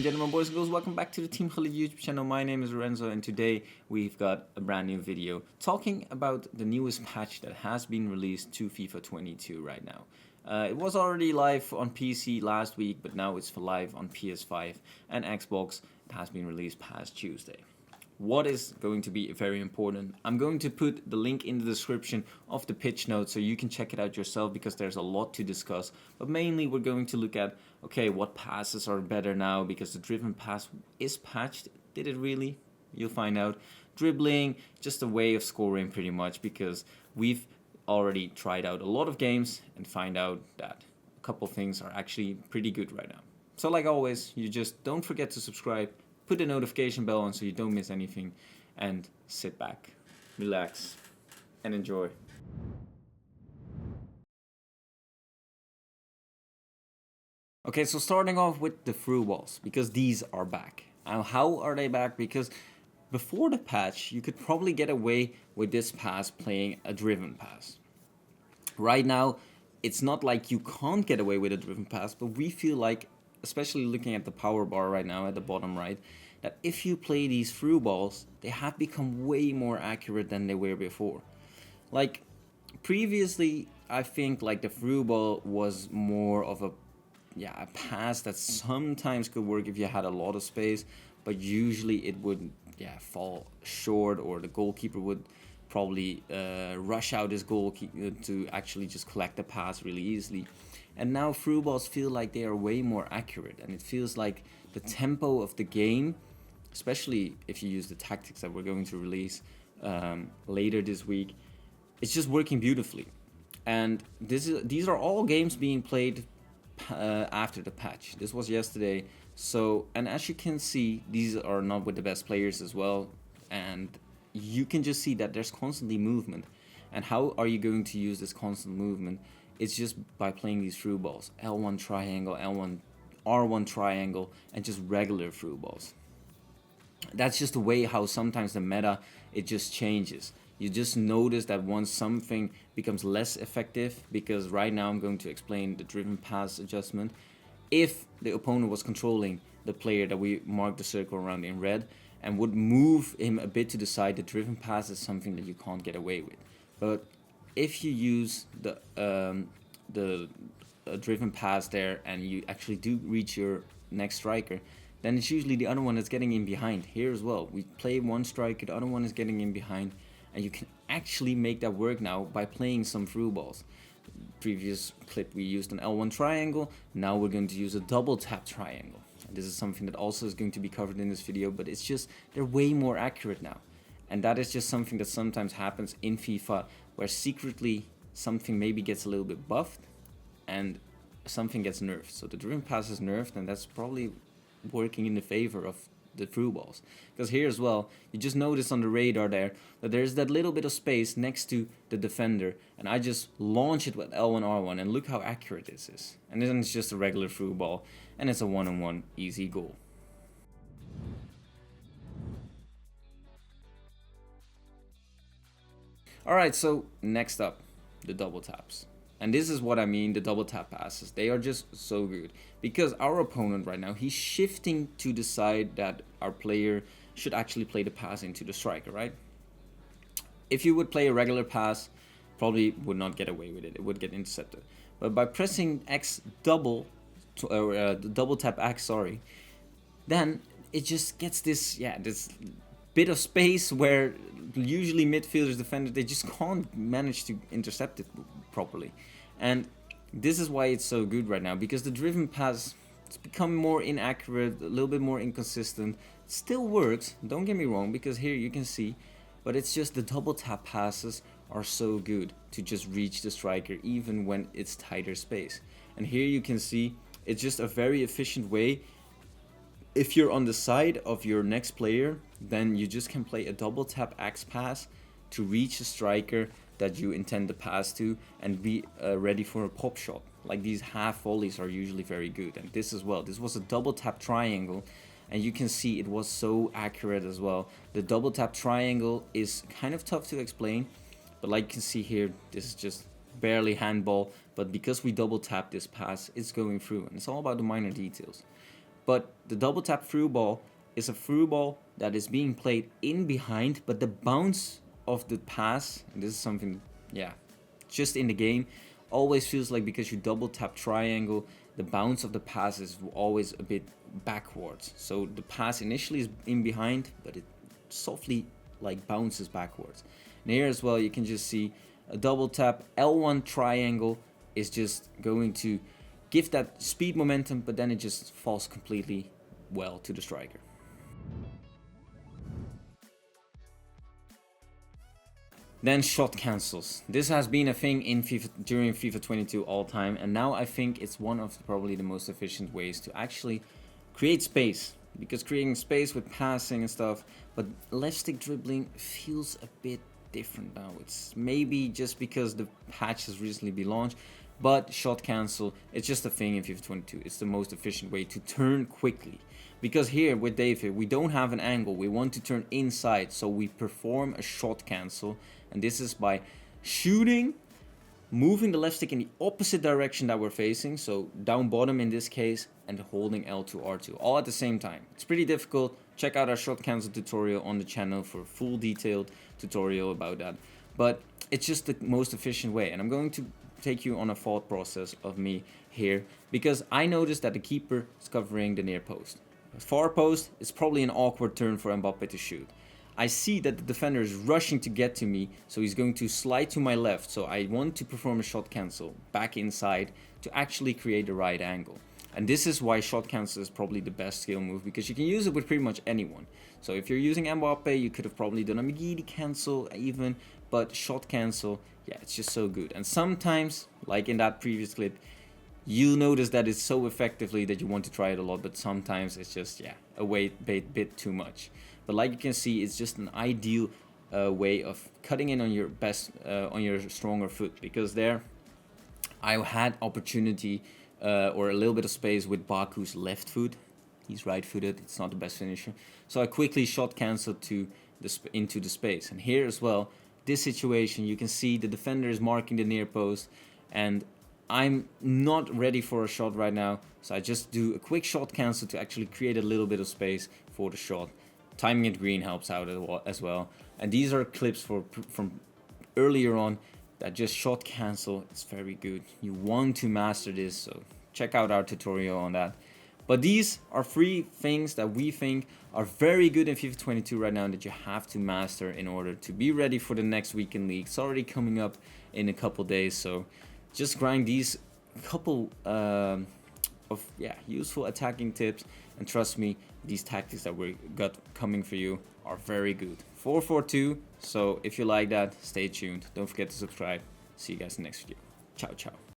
and gentlemen, boys and girls, welcome back to the Team Gullit YouTube channel. My name is Renzo, and today we've got a brand new video talking about the newest patch that has been released to FIFA 22 right now. It was already live on PC last week, but now it's live on PS5 and Xbox. It has been released past Tuesday. What is going to be very important? I'm going to put the link in the description of the pitch notes so you can check it out yourself, because there's a lot to discuss. But mainly we're going to look at, okay, what passes are better now because the driven pass is patched. Did it really? You'll find out. Dribbling, just a way of scoring pretty much, because we've already tried out a lot of games and find out that a couple things are actually pretty good right now. So like always, you just don't forget to subscribe. Put the notification bell on so you don't miss anything, and sit back, relax, and enjoy. Okay, so starting off with the through balls, because these are back. Now, how are they back? Because before the patch, you could probably get away with this pass playing a driven pass. Right now, it's not like you can't get away with a driven pass, but we feel like, especially looking at the power bar right now at the bottom right, that if you play these through balls, they have become way more accurate than they were before. Like, previously, I think like the through ball was more of a pass that sometimes could work if you had a lot of space, but usually it would fall short, or the goalkeeper would probably rush out his goal to actually just collect the pass really easily. And now through balls feel like they are way more accurate, and it feels like the tempo of the game, especially if you use the tactics that we're going to release later this week, it's just working beautifully. And these are all games being played after the patch. This was yesterday. So, and as you can see, these are not with the best players as well, and you can just see that there's constantly movement. And how are you going to use this constant movement? It's just by playing these through balls, L1 triangle, L1 R1 triangle, and just regular through balls. That's just the way how sometimes the meta, it just changes. You just notice that once something becomes less effective, because right now I'm going to explain the driven pass adjustment. If the opponent was controlling the player that we marked the circle around in red and would move him a bit to the side, the driven pass is something that you can't get away with. But if you use the driven pass there and you actually do reach your next striker, then it's usually the other one that's getting in behind. Here as well, we play one striker, the other one is getting in behind, and you can actually make that work now by playing some through balls. Previous clip we used an L1 triangle, now we're going to use a double tap triangle. And this is something that also is going to be covered in this video, but it's just, they're way more accurate now. And that is just something that sometimes happens in FIFA, where secretly something maybe gets a little bit buffed and something gets nerfed. So the driven pass is nerfed, and that's probably working in the favor of the through balls. Because here as well, you just notice on the radar there that there's that little bit of space next to the defender, and I just launch it with L1 R1, and look how accurate this is. And then it's just a regular through ball, and it's a one-on-one easy goal. Alright, so next up, the double taps. And this is what I mean, the double tap passes. They are just so good. Because our opponent right now, he's shifting to decide that our player should actually play the pass into the striker, right? If you would play a regular pass, probably would not get away with it. It would get intercepted. But by pressing X double, double tap X, sorry, then it just gets this bit of space where usually midfielders, defenders, they just can't manage to intercept it properly. And this is why it's so good right now, because the driven pass, it's become more inaccurate, a little bit more inconsistent. It still works, don't get me wrong, because here you can see, but it's just the double tap passes are so good to just reach the striker even when it's tighter space. And here you can see it's just a very efficient way. If you're on the side of your next player, then you just can play a double tap X pass to reach a striker that you intend to pass to, and be ready for a pop shot. Like these half volleys are usually very good. And this as well, this was a double tap triangle, and you can see it was so accurate as well. The double tap triangle is kind of tough to explain, but like you can see here, this is just barely handball, but because we double tap this pass, it's going through, and it's all about the minor details. But the double tap through ball is a through ball that is being played in behind, but the bounce of the pass, and this is something, yeah, just in the game, always feels like because you double tap triangle, the bounce of the pass is always a bit backwards. So the pass initially is in behind, but it softly like bounces backwards. And here as well, you can just see a double tap L1 triangle is just going to give that speed momentum, but then it just falls completely well to the striker. Then shot cancels. This has been a thing in FIFA during FIFA 22 all time, and now I think it's one of probably the most efficient ways to actually create space. Because creating space with passing and stuff, but left stick dribbling feels a bit different now. It's maybe just because the patch has recently been launched, but shot cancel, it's just a thing in FIFA 22. It's the most efficient way to turn quickly. Because here with David, we don't have an angle. We want to turn inside, so we perform a shot cancel. And this is by shooting, moving the left stick in the opposite direction that we're facing, so down bottom in this case, and holding L2, R2, all at the same time. It's pretty difficult. Check out our shot cancel tutorial on the channel for a full detailed tutorial about that. But it's just the most efficient way. And I'm going to take you on a thought process of me here, because I noticed that the keeper is covering the near post. Far post is probably an awkward turn for Mbappe to shoot. I see that the defender is rushing to get to me, so he's going to slide to my left, so I want to perform a shot cancel back inside to actually create the right angle. And this is why shot cancel is probably the best skill move, because you can use it with pretty much anyone. So if you're using Mbappe, you could have probably done a Migidi cancel even, but shot cancel, yeah, it's just so good. And sometimes, like in that previous clip, you'll notice that it's so effectively that you want to try it a lot, but sometimes it's just, yeah, a bit too much. But like you can see, it's just an ideal way of cutting in on your on your stronger foot, because there I had opportunity or a little bit of space with Baku's left foot. He's right-footed, it's not the best finisher. So I quickly shot canceled to into the space. And here as well, this situation, you can see the defender is marking the near post, and I'm not ready for a shot right now, so I just do a quick shot cancel to actually create a little bit of space for the shot. Timing it green helps out as well. And these are clips from earlier on that just shot cancel. It's very good. You want to master this, so check out our tutorial on that. But these are 3 things that we think are very good in FIFA 22 right now that you have to master in order to be ready for the next weekend league. It's already coming up in a couple days, so just grind these couple of useful attacking tips, and trust me, these tactics that we got coming for you are very good. 4-4-2, so if you like that, stay tuned. Don't forget to subscribe. See you guys in the next video. Ciao, ciao.